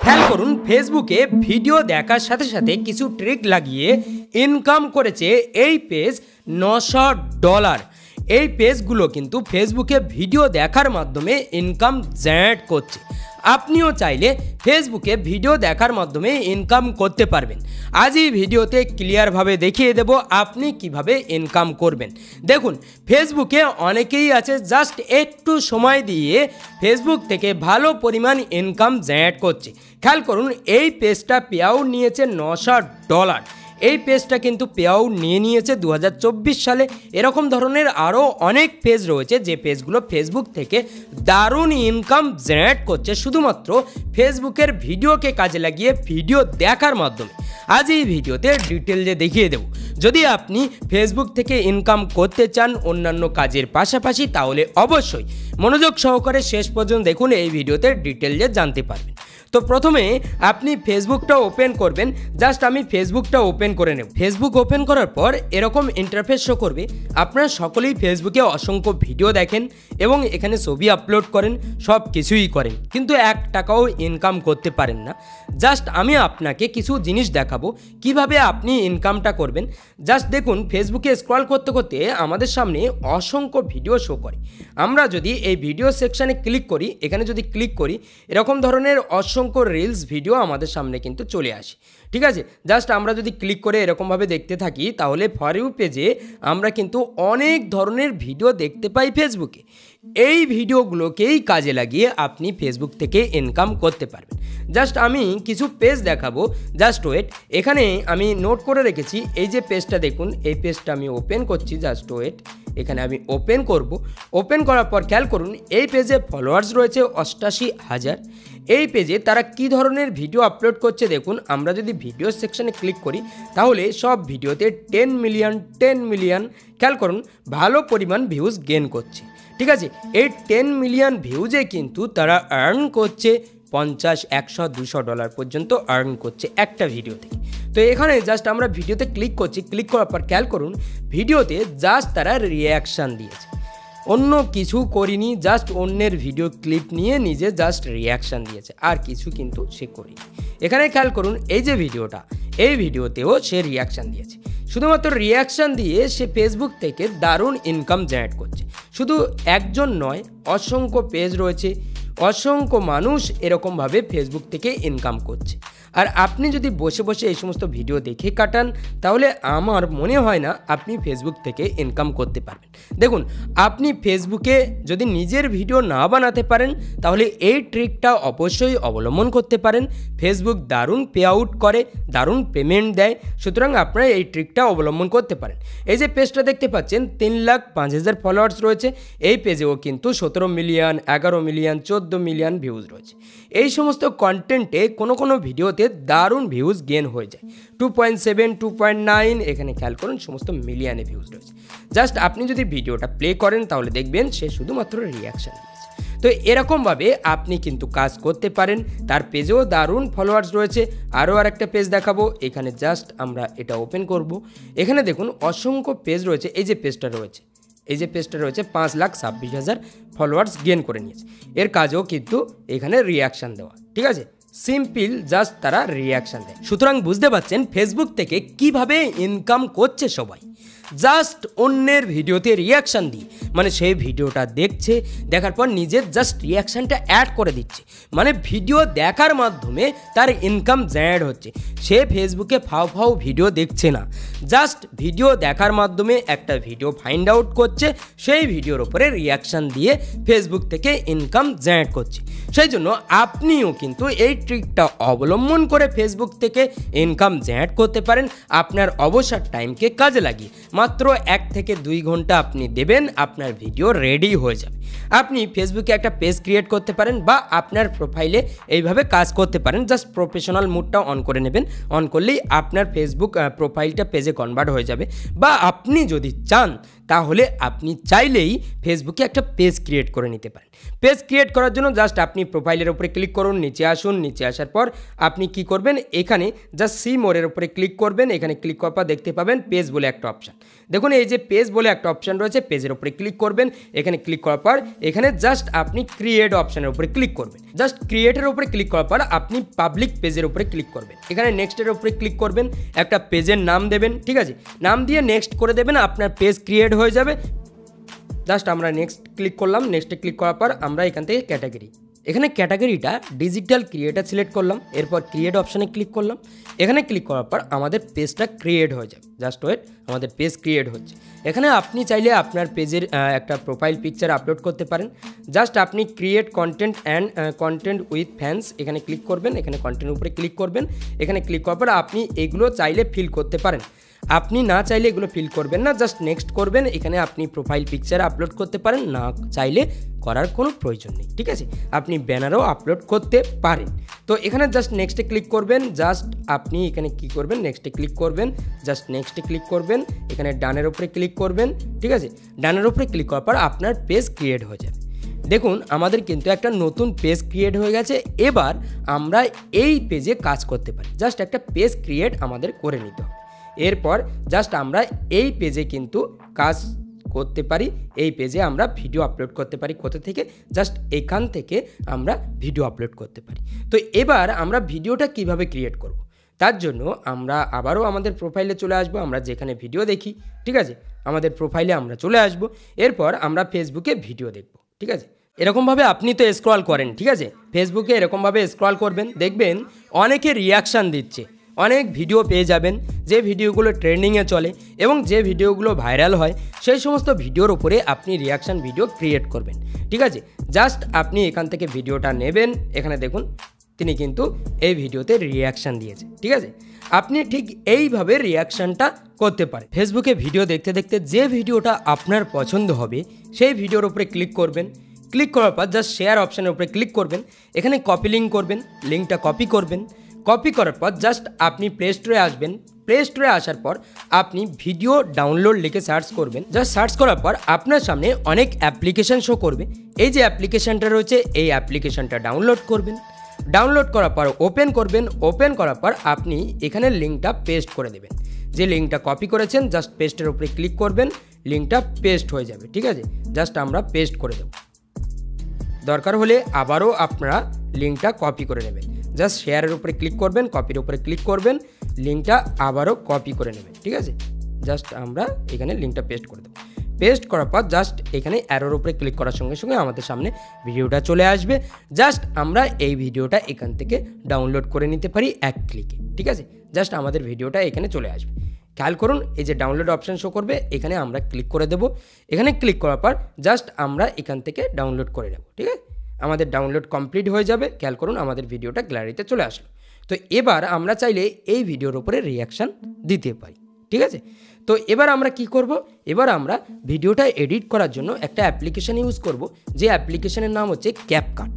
খেয়াল করুন ফেসবুকে ভিডিও দেখার সাথে সাথে কিছু ট্রিক লাগিয়ে ইনকাম করেছে এই পেজ $900। এই পেজগুলো কিন্তু ফেসবুকে ভিডিও দেখার মাধ্যমে ইনকাম জেনারেট করছে। আপনিও চাইলে ফেসবুকে ভিডিও দেখার মাধ্যমে ইনকাম করতে পারবেন। আজ এই ভিডিওতে ক্লিয়ারভাবে দেখিয়ে দেব আপনি কিভাবে ইনকাম করবেন। দেখুন ফেসবুকে অনেকেই আছে জাস্ট একটু সময় দিয়ে ফেসবুক থেকে ভালো পরিমাণ ইনকাম জেনারেট করছে। খেয়াল করুন এই পেজটা পেআউট নিয়েছে $900। এই পেজটা কিন্তু পেআউট নিয়েছে 2024 সালে। এরকম ধরনের আরও অনেক পেজ রয়েছে যে পেজগুলো ফেসবুক থেকে দারুণ ইনকাম জেনারেট করছে শুধুমাত্র ফেসবুকের ভিডিওকে কাজে লাগিয়ে ভিডিও দেখার মাধ্যমে। আজ এই ভিডিওতে ডিটেইলে দেখিয়ে দেব। যদি আপনি ফেসবুক থেকে ইনকাম করতে চান অন্যান্য কাজের পাশাপাশি তাহলে অবশ্যই মনোযোগ সহকারে শেষ পর্যন্ত দেখুন, এই ভিডিওতে ডিটেইলে জানতে পারবেন। তো প্রথমে আপনি ফেসবুকটা ওপেন করবেন। জাস্ট আমি ফেসবুকটা ওপেন করে নেব। ফেসবুক ওপেন করার পর এরকম ইন্টারফেস শো করবে। আপনারা সকলেই ফেসবুকে অসংখ্য ভিডিও দেখেন এবং এখানে ছবি আপলোড করেন, সব কিছুই করেন, কিন্তু 1 টাকাও ইনকাম করতে পারেন না। জাস্ট আমি আপনাকে কিছু জিনিস দেখাবো কিভাবে আপনি ইনকামটা করবেন। জাস্ট দেখুন ফেসবুকে স্ক্রল করতে করতে আমাদের সামনে অসংখ্য ভিডিও শো করে। আমরা যদি এই ভিডিও সেকশানে ক্লিক করি, এখানে যদি ক্লিক করি এরকম ধরনের অসংখ্য রিলস ভিডিও আমাদের সামনে কিন্তু চলে আসে। ঠিক আছে, জাস্ট আমরা যদি ক্লিক করে এরকমভাবে দেখতে থাকি তাহলে ফর ইউ পেজে আমরা কিন্তু অনেক ধরনের ভিডিও দেখতে পাই ফেসবুকে। এই ভিডিওগুলোকেই কাজে লাগিয়ে আপনি ফেসবুক থেকে ইনকাম করতে পারবেন। জাস্ট আমি কিছু পেজ দেখাবো, জাস্ট ওয়েট। এখানে আমি নোট করে রেখেছি, এই যে পেজটা দেখুন, এই পেজটা আমি ওপেন করছি, জাস্ট ওয়েট। এখানে আমি ওপেন করব। ওপেন করার পর খেয়াল করুন এই পেজে ফলোয়ার্স রয়েছে 88,000। এই পেজে তারা কি ধরনের ভিডিও আপলোড করছে দেখুন। আমরা যদি ভিডিও সেকশনে ক্লিক করি তাহলে সব ভিডিওতে 10 মিলিয়ন খেয়াল করুন ভালো পরিমাণ ভিউজ গেন করছে। ঠিক আছে, এই 10 মিলিয়ন ভিউজে কিন্তু তারা আর্ন করছে $50, $100, $200 পর্যন্ত আর্ন করছে একটা ভিডিও থেকে। তো এখানে জাস্ট আমরা ভিডিওতে ক্লিক করছি। ক্লিক করার পর খেয়াল করুন ভিডিওতে জাস্ট তারা রিয়াকশান দিয়েছে, অন্য কিছু করিনি, জাস্ট অন্যের ভিডিও ক্লিপ নিয়ে নিজে জাস্ট রিয়াকশান দিয়েছে, আর কিছু কিন্তু সে করেনি। এখানে খেয়াল করুন এই যে ভিডিওটা, এই ভিডিওতেও সে রিয়াকশান দিয়েছে। শুধুমাত্র রিয়াকশান দিয়ে সে ফেসবুক থেকে দারুণ ইনকাম জেনারেট করছে। শুধু একজন নয়, অসংখ্য পেজ রয়েছে, অসংখ্য মানুষ এরকমভাবে ফেসবুক থেকে ইনকাম করছে। আর আপনি যদি বসে বসে এই সমস্ত ভিডিও দেখে কাটান তাহলে আমার মনে হয় না আপনি ফেসবুক থেকে ইনকাম করতে পারবেন। দেখুন আপনি ফেসবুকে যদি নিজের ভিডিও না বানাতে পারেন তাহলে এই ট্রিকটা অবশ্যই অবলম্বন করতে পারেন। ফেসবুক দারুণ পে আউট করে, দারুণ পেমেন্ট দেয়, সুতরাং আপনারা এই ট্রিকটা অবলম্বন করতে পারেন। এই যে পেজটা দেখতে পাচ্ছেন 3,05,000 ফলোয়ার্স রয়েছে। এই পেজেও কিন্তু 17 মিলিয়ন, 11 মিলিয়ন, 14 মিলিয়ন ভিউজ রয়েছে। এই সমস্ত কন্টেন্টে কোনো ভিডিওতে দারুণ ভিউজ গেন হয়ে যায়, 2.7, 2.9, এখানে খেয়াল করুন সমস্ত মিলিয়নে ভিউজ রয়েছে। জাস্ট আপনি যদি ভিডিওটা প্লে করেন তাহলে দেখবেন সে শুধুমাত্র রিয়াকশান দিয়েছে। তো এরকমভাবে আপনি কিন্তু কাজ করতে পারেন। তার পেজেও দারুণ ফলোয়ার্স রয়েছে। আরও আরেকটা পেজ দেখাবো, এখানে জাস্ট আমরা এটা ওপেন করব। এখানে দেখুন অসংখ্য পেজ রয়েছে। এই যে পেজটা রয়েছে, এই যে পেজটা রয়েছে 5,26,000 ফলোয়ার্স গেন করে নিয়েছে। এর কাজও কিন্তু এখানে রিয়াকশান দেওয়া। ঠিক আছে, সিম্পল, জাস্ট তারা রিয়াকশান দেয়। সুতরাং বুঝতে পারছেন ফেসবুক থেকে কিভাবে ইনকাম করছে সবাই। জাস্ট অন্যের ভিডিওতে রিয়াকশান দিয়ে, মানে সেই ভিডিওটা দেখছে, দেখার পর নিজের জাস্ট রিয়াকশানটা অ্যাড করে দিচ্ছে, মানে ভিডিও দেখার মাধ্যমে তার ইনকাম জেনারেট হচ্ছে। সে ফেসবুকে ফাও ভিডিও দেখছে না, জাস্ট ভিডিও দেখার মাধ্যমে একটা ভিডিও ফাইন্ড আউট করছে, সেই ভিডিওর উপরে রিয়াকশান দিয়ে ফেসবুক থেকে ইনকাম জেনারেট করছে। সেই জন্য আপনিও কিন্তু এই ট্রিকটা অবলম্বন করে ফেসবুক থেকে ইনকাম জেনারেট করতে পারেন। আপনার অবসর টাইমকে কাজে লাগিয়ে মাত্র 1 থেকে 2 ঘন্টা আপনি দেবেন, আপনার ভিডিও রেডি হয়ে যাবে। আপনি ফেসবুকে একটা পেজ ক্রিয়েট করতে পারেন বা আপনার প্রোফাইলে এইভাবে কাজ করতে পারেন। জাস্ট প্রফেশনাল মুডটা অন করে নেবেন, অন করলেই আপনার ফেসবুক প্রোফাইলটা পেজে কনভার্ট হয়ে যাবে। বা আপনি যদি চান তাহলে আপনি চাইলেই ফেসবুকে একটা পেজ ক্রিয়েট করে নিতে পারেন। পেজ ক্রিয়েট করার জন্য জাস্ট আপনি প্রোফাইলের উপরে ক্লিক করুন, নিচে আসুন, নিচে আসার পর আপনি কি করবেন, এখানে জাস্ট সি মোরের উপরে ক্লিক করবেন। এখানে ক্লিক করার পর দেখতে পাবেন পেজ বলে একটা অপশান। দেখুন এই যে পেজ বলে একটা অপশান রয়েছে, পেজের উপরে ক্লিক করবেন। এখানে ক্লিক করার পর এখানে জাস্ট আপনি ক্রিয়েট অপশানের উপরে ক্লিক করবেন। জাস্ট ক্রিয়েটের উপরে ক্লিক করার পর আপনি পাবলিক পেজের উপরে ক্লিক করবেন। এখানে নেক্সটের উপরে ক্লিক করবেন, একটা পেজের নাম দেবেন, ঠিক আছে, নাম দিয়ে নেক্সট করে দেবেন, আপনার পেজ ক্রিয়েট হয়ে যাবে। জাস্ট আমরা নেক্সট ক্লিক করলাম। নেক্সটে ক্লিক করার পর আমরা এখান থেকে ক্যাটাগরি, এখানে ক্যাটাগরিটা ডিজিটাল ক্রিয়েটার সিলেক্ট করলাম। এরপর ক্রিয়েট অপশানে ক্লিক করলাম। এখানে ক্লিক করার পর আমাদের পেজটা ক্রিয়েট হয়ে যাবে। জাস্ট ওয়েট, আমাদের পেজ ক্রিয়েট হচ্ছে। এখানে আপনি চাইলে আপনার পেজের একটা প্রোফাইল পিকচার আপলোড করতে পারেন। জাস্ট আপনি create content and content with fans এখানে ক্লিক করবেন। এখানে কন্টেন্টের উপরে ক্লিক করবেন। এখানে ক্লিক করার পর আপনি এগুলো চাইলে ফিল করতে পারেন। আপনি না চাইলে এগুলো ফিল করবেন না, জাস্ট নেক্সট করবেন। এখানে আপনি প্রোফাইল পিকচার আপলোড করতে পারেন, না চাইলে করার কোনো প্রয়োজন নেই, ঠিক আছে। আপনি ব্যানারও আপলোড করতে পারেন। তো এখানে জাস্ট নেক্সটে ক্লিক করবেন। জাস্ট আপনি এখানে কি করবেন, নেক্সটে ক্লিক করবেন। জাস্ট নেক্সটে ক্লিক করবেন। এখানে ডানের উপরে ক্লিক করবেন, ঠিক আছে। ডানের উপরে ক্লিক করার পর আপনার পেজ ক্রিয়েট হয়ে যাবে। দেখুন আমাদের কিন্তু একটা নতুন পেজ ক্রিয়েট হয়ে গেছে। এবার আমরা এই পেজে কাজ করতে পারি। জাস্ট একটা পেজ ক্রিয়েট আমাদের করে নিতে হবে। এরপর জাস্ট আমরা এই পেজে কিন্তু কাজ করতে পারি। এই পেজে আমরা ভিডিও আপলোড করতে পারি। কোথা থেকে, জাস্ট এখান থেকে আমরা ভিডিও আপলোড করতে পারি। তো এবার আমরা ভিডিওটা কিভাবে ক্রিয়েট করব, তার জন্য আমরা আবারও আমাদের প্রোফাইলে চলে আসব। আমরা যেখানে ভিডিও দেখি, ঠিক আছে, আমাদের প্রোফাইলে আমরা চলে আসব। এরপর আমরা ফেসবুকে ভিডিও দেখব, ঠিক আছে। এরকমভাবে আপনি তো স্ক্রল করেন, ঠিক আছে, ফেসবুকে এরকমভাবে স্ক্রল করবেন, দেখবেন অনেকে রিয়াকশান দিচ্ছে। অনেক ভিডিও পেয়ে যাবেন যে ভিডিওগুলো ট্রেন্ডিংয়ে চলে এবং যে ভিডিওগুলো ভাইরাল হয়, সেই সমস্ত ভিডিওর উপরে আপনি রিয়াকশান ভিডিও ক্রিয়েট করবেন, ঠিক আছে। জাস্ট আপনি এখান থেকে ভিডিওটা নেবেন। এখানে দেখুন তিনি কিন্তু এই ভিডিওতে রিয়াকশান দিয়েছে, ঠিক আছে। আপনি ঠিক এইভাবে রিয়াকশানটা করতে পারেন। ফেসবুকে ভিডিও দেখতে দেখতে যে ভিডিওটা আপনার পছন্দ হবে সেই ভিডিওর উপরে ক্লিক করবেন। ক্লিক করার পর জাস্ট শেয়ার অপশানের উপরে ক্লিক করবেন। এখানে কপি লিঙ্ক করবেন, লিঙ্কটা কপি করবেন। কপি করার পর জাস্ট আপনি প্লে স্টোরে আসবেন। প্লে স্টোরে আসার পর আপনি ভিডিও ডাউনলোড লিখে সার্চ করবেন। জাস্ট সার্চ করার পর আপনার সামনে অনেক অ্যাপ্লিকেশান শো করবে। এই যে অ্যাপ্লিকেশানটা রয়েছে, এই অ্যাপ্লিকেশানটা ডাউনলোড করবেন। ডাউনলোড করার পর ওপেন করবেন। ওপেন করার পর আপনি এখানে লিঙ্কটা পেস্ট করে দেবেন। যে লিঙ্কটা কপি করেছেন জাস্ট পেস্টের উপরে ক্লিক করবেন, লিঙ্কটা পেস্ট হয়ে যাবে, ঠিক আছে। জাস্ট আমরা পেস্ট করে দেব। দরকার হলে আবারও আপনারা লিঙ্কটা কপি করে নেবেন। জাস্ট শেয়ারের উপরে ক্লিক করবেন, কপির উপরে ক্লিক করবেন, লিঙ্কটা আবারও কপি করে নেবেন, ঠিক আছে। জাস্ট আমরা এখানে লিঙ্কটা পেস্ট করে দেবো। পেস্ট করার পর জাস্ট এখানে অ্যারোর উপরে ক্লিক করার সঙ্গে সঙ্গে আমাদের সামনে ভিডিওটা চলে আসবে। জাস্ট আমরা এই ভিডিওটা এখান থেকে ডাউনলোড করে নিতে পারি এক ক্লিকে, ঠিক আছে। জাস্ট আমাদের ভিডিওটা এখানে চলে আসবে। খেয়াল করুন এই যে ডাউনলোড অপশান শো করবে, এখানে আমরা ক্লিক করে দেব। এখানে ক্লিক করার পর জাস্ট আমরা এখান থেকে ডাউনলোড করে নেব, ঠিক আছে। আমাদের ডাউনলোড কমপ্লিট হয়ে যাবে। খেয়াল করুন আমাদের ভিডিওটা গ্যালারিতে চলে আসলো। তো এবার আমরা চাইলে এই ভিডিওর উপরে রিয়াকশান দিতে পারি, ঠিক আছে। তো এবার আমরা কি করব, এবার আমরা ভিডিওটা এডিট করার জন্য একটা অ্যাপ্লিকেশান ইউজ করব, যে অ্যাপ্লিকেশানের নাম হচ্ছে ক্যাপকাট।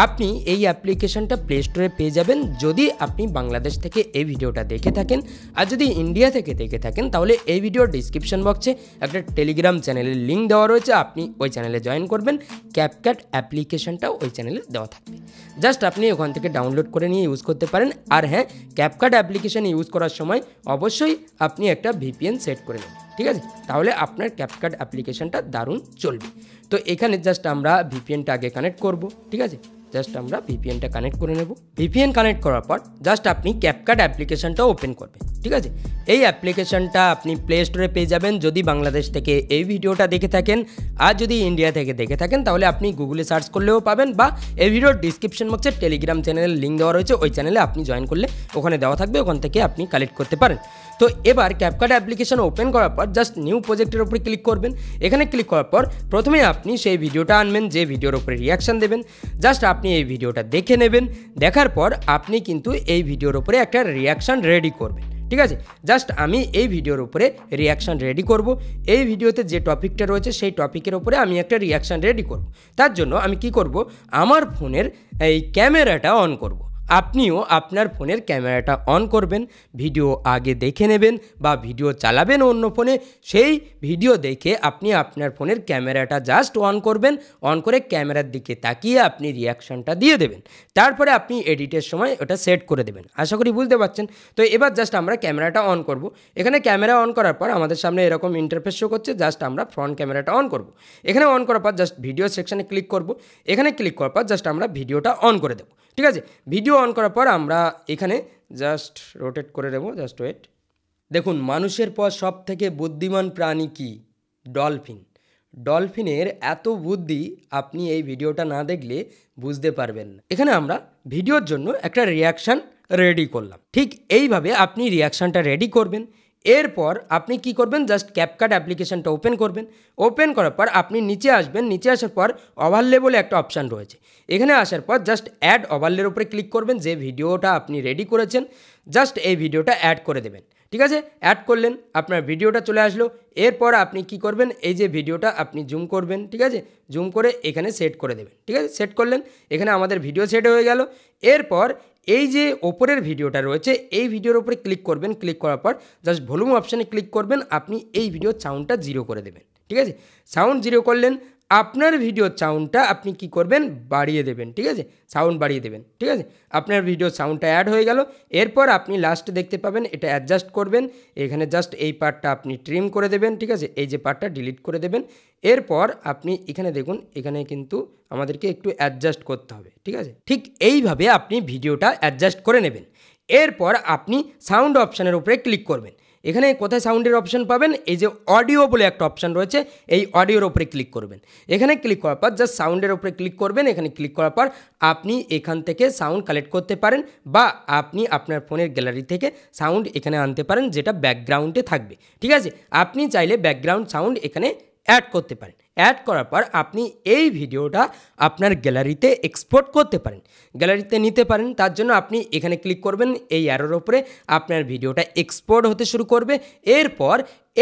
আপনি এই অ্যাপ্লিকেশানটা প্লে স্টোরে পেয়ে যাবেন যদি আপনি বাংলাদেশ থেকে এই ভিডিওটা দেখে থাকেন। আর যদি ইন্ডিয়া থেকে দেখে থাকেন তাহলে এই ভিডিওর ডিসক্রিপশন বক্সে একটা টেলিগ্রাম চ্যানেলের লিঙ্ক দেওয়া রয়েছে, আপনি ওই চ্যানেলে জয়েন করবেন। ক্যাপকাট অ্যাপ্লিকেশানটাও ওই চ্যানেলে দেওয়া থাকবে। জাস্ট আপনি ওখান থেকে ডাউনলোড করে নিয়ে ইউজ করতে পারেন। আর হ্যাঁ, ক্যাপকাট অ্যাপ্লিকেশান ইউজ করার সময় অবশ্যই আপনি একটা ভিপিএন সেট করে নেবেন, ঠিক আছে, তাহলে আপনার ক্যাপকাট অ্যাপ্লিকেশানটা দারুণ চলবে। তো এখানে জাস্ট আমরা ভিপিএনটা আগে কানেক্ট করব, ঠিক আছে। জাস্ট আমরা ভিপিএনটা কানেক্ট করে নেব। ভিপিএন কানেক্ট করার পর জাস্ট আপনি ক্যাপকাট অ্যাপ্লিকেশানটা ওপেন করবেন, ঠিক আছে। এই অ্যাপ্লিকেশানটা আপনি প্লে স্টোরে পেয়ে যাবেন যদি বাংলাদেশ থেকে এই ভিডিওটা দেখে থাকেন। আর যদি ইন্ডিয়া থেকে দেখে থাকেন তাহলে আপনি গুগলে সার্চ করলেও পাবেন, বা এই ভিডিওর ডিসক্রিপশন বক্সে টেলিগ্রাম চ্যানেলের লিঙ্ক দেওয়া রয়েছে, ওই চ্যানেলে আপনি জয়েন করলে ওখানে দেওয়া থাকবে, ওখান থেকে আপনি কালেক্ট করতে পারেন। তো এবার ক্যাপকাট অ্যাপ্লিকেশান ওপেন করার পর জাস্ট নিউ প্রজেক্টের উপরে ক্লিক করবেন। এখানে ক্লিক করার পর প্রথমে আপনি সেই ভিডিওটা আনবেন যে ভিডিওর উপরে রিয়াকশান দেবেন। জাস্ট আপনি এই ভিডিওটা দেখে নেবেন। দেখার পর আপনি কিন্তু এই ভিডিওর উপরে একটা রিয়াকশান রেডি করবেন, ঠিক আছে। জাস্ট আমি এই ভিডিওর উপরে রিয়াকশান রেডি করব। এই ভিডিওতে যে টপিকটা রয়েছে সেই টপিকের উপরে আমি একটা রিয়াকশান রেডি করব। তার জন্য আমি কি করব, আমার ফোনের এই ক্যামেরাটা অন করব। আপনিও আপনার ফোনের ক্যামেরাটা অন করবেন, ভিডিও আগে দেখে নেবেন বা ভিডিও চালাবেন অন্য ফোনে, সেই ভিডিও দেখে আপনি আপনার ফোনের ক্যামেরাটা জাস্ট অন করবেন, অন করে ক্যামেরার দিকে তাকিয়ে আপনি রিয়াকশানটা দিয়ে দেবেন। তারপরে আপনি এডিটের সময় ওটা সেট করে দেবেন। আশা করি বুঝতে পারছেন। তো এবার জাস্ট আমরা ক্যামেরাটা অন করব। এখানে ক্যামেরা অন করার পর আমাদের সামনে এরকম ইন্টারফেস শো করছে, জাস্ট আমরা ফ্রন্ট ক্যামেরাটা অন করব। এখানে অন করার পর জাস্ট ভিডিও সেকশানে ক্লিক করব। এখানে ক্লিক করার পর জাস্ট আমরা ভিডিওটা অন করে দেবো। ঠিক আছে, ভিডিও অন করার পর আমরা এখানে জাস্ট রোটেট করে দেবো, জাস্ট ওয়েট। দেখুন, মানুষের পর সব থেকে বুদ্ধিমান প্রাণী কি? ডলফিন। ডলফিনের এত বুদ্ধি আপনি এই ভিডিওটা না দেখলে বুঝতে পারবেন না। এখানে আমরা ভিডিওর জন্য একটা রিয়াকশান রেডি করলাম। ঠিক এইভাবে আপনি রিয়াকশানটা রেডি করবেন। এরপর আপনি কি করবেন, জাস্ট ক্যাপকাট অ্যাপ্লিকেশানটা ওপেন করবেন। ওপেন করার পর আপনি নিচে আসবেন। নিচে আসার পর ওভারলে বলে একটা অপশান রয়েছে। এখানে আসার পর জাস্ট অ্যাড ওভারলের উপরে ক্লিক করবেন। যে ভিডিওটা আপনি রেডি করেছেন জাস্ট এই ভিডিওটা অ্যাড করে দেবেন। ঠিক আছে, অ্যাড করলেন, আপনার ভিডিওটা চলে আসলো। এরপর আপনি কি করবেন, এই যে ভিডিওটা আপনি জুম করবেন। ঠিক আছে, জুম করে এখানে সেট করে দেবেন। ঠিক আছে, সেট করলেন, এখানে আমাদের ভিডিও সেট হয়ে গেল। এরপর এই যে ওপরের ভিডিওটা রয়েছে এই ভিডিওর উপরে ক্লিক করবেন। ক্লিক করার পর জাস্ট ভলিউম অপশানে ক্লিক করবেন। আপনি এই ভিডিওর সাউন্ডটা 0 করে দেবেন। ঠিক আছে, সাউন্ড 0 করলেন। আপনার ভিডিওর সাউন্ডটা আপনি কি করবেন, বাড়িয়ে দেবেন। ঠিক আছে, সাউন্ড বাড়িয়ে দেবেন। ঠিক আছে, আপনার ভিডিওর সাউন্ডটা অ্যাড হয়ে গেল। এরপর আপনি লাস্টে দেখতে পাবেন এটা অ্যাডজাস্ট করবেন। এখানে জাস্ট এই পার্টটা আপনি ট্রিম করে দেবেন। ঠিক আছে, এই যে পার্টটা ডিলিট করে দেবেন। এরপর আপনি এখানে দেখুন, এখানে কিন্তু আমাদেরকে একটু অ্যাডজাস্ট করতে হবে। ঠিক আছে, ঠিক এইভাবে আপনি ভিডিওটা অ্যাডজাস্ট করে নেবেন। এরপর আপনি সাউন্ড অপশানের উপরে ক্লিক করবেন। এখানে কোথায় সাউন্ডের অপশান পাবেন, এই যে অডিও বলে একটা অপশান রয়েছে, এই অডিওর উপরে ক্লিক করবেন। এখানে ক্লিক করার পর জাস্ট সাউন্ডের উপরে ক্লিক করবেন। এখানে ক্লিক করার পর আপনি এখান থেকে সাউন্ড কালেক্ট করতে পারেন বা আপনি আপনার ফোনের গ্যালারি থেকে সাউন্ড এখানে আনতে পারেন, যেটা ব্যাকগ্রাউন্ডে থাকবে। ঠিক আছে, আপনি চাইলে ব্যাকগ্রাউন্ড সাউন্ড এখানে অ্যাড করতে পারেন। অ্যাড করার পর আপনি এই ভিডিওটা আপনার গ্যালারিতে এক্সপোর্ট করতে পারেন, গ্যালারিতে নিতে পারেন। তার জন্য আপনি এখানে ক্লিক করবেন, এই অ্যারোর ওপরে আপনার ভিডিওটা এক্সপোর্ট হতে শুরু করবে। এরপর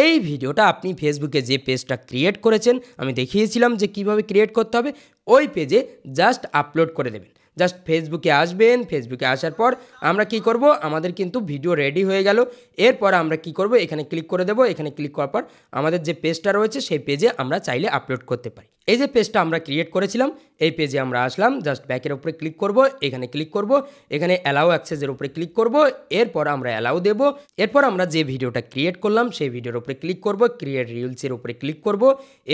এই ভিডিওটা আপনি ফেসবুকে যে পেজটা ক্রিয়েট করেছেন, আমি দেখিয়েছিলাম যে কিভাবে ক্রিয়েট করতে হবে, ওই পেজে জাস্ট আপলোড করে দেবেন। জাস্ট ফেসবুকে আসবেন। ফেসবুকে আসার পর আমরা কি করব, আমাদের কিন্তু ভিডিও রেডি হয়ে গেল। এরপর আমরা কি করব, এখানে ক্লিক করে দেব। এখানে ক্লিক করার পর আমাদের যে পেজটা রয়েছে সেই পেজে আমরা চাইলে আপলোড করতে পারি। এই যে পেজটা আমরা ক্রিয়েট করেছিলাম, এই পেজে আমরা আসলাম। জাস্ট ব্যাকের উপরে ক্লিক করব, এখানে ক্লিক করব, এখানে অ্যালাউ অ্যাক্সেসের উপরে ক্লিক করব। এরপর আমরা অ্যালাউ দেব। এরপর আমরা যে ভিডিওটা ক্রিয়েট করলাম সেই ভিডিওর উপরে ক্লিক করব, ক্রিয়েট রিলসের উপরে ক্লিক করব।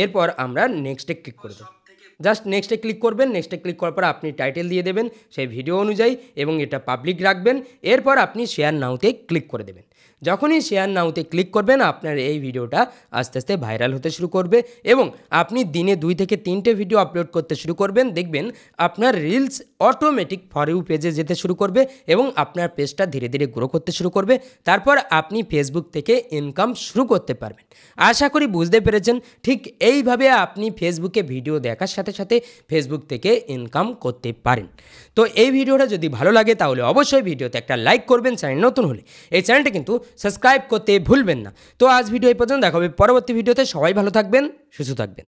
এরপর আমরা নেক্সটে ক্লিক করে দেব। জাস্ট নেক্সটে ক্লিক করবেন। নেক্সটে ক্লিক করার পর আপনি টাইটেল দিয়ে দেবেন সেই ভিডিও অনুযায়ী এবং এটা পাবলিক রাখবেন। এরপর আপনি শেয়ার নাওতে ক্লিক করে দেবেন। যখনই শেয়ার নাওতে ক্লিক করবেন আপনার এই ভিডিওটা আস্তে আস্তে ভাইরাল হতে শুরু করবে এবং আপনি দিনে 2 থেকে 3টে ভিডিও আপলোড করতে শুরু করবেন। দেখবেন আপনার রিলস অটোমেটিক ফর ইউ পেজে যেতে শুরু করবে এবং আপনার পেজটা ধীরে ধীরে গ্রো করতে শুরু করবে। তারপর আপনি ফেসবুক থেকে ইনকাম শুরু করতে পারবেন। আশা করি বুঝতে পেরেছেন। ঠিক এইভাবে আপনি ফেসবুকে ভিডিও দেখার সাথে সাথে ফেসবুক থেকে ইনকাম করতে পারেন। তো এই ভিডিওটা যদি ভালো লাগে তাহলে অবশ্যই ভিডিওতে একটা লাইক করবেন। চ্যানেল নতুন হলে এই চ্যানেলটা কিন্তু সাবস্ক্রাইব করতে ভুলবেন না। তো আজ ভিডিও এই পর্যন্ত, দেখা হবে পরবর্তী ভিডিওতে। সবাই ভালো থাকবেন, সুস্থ থাকবেন।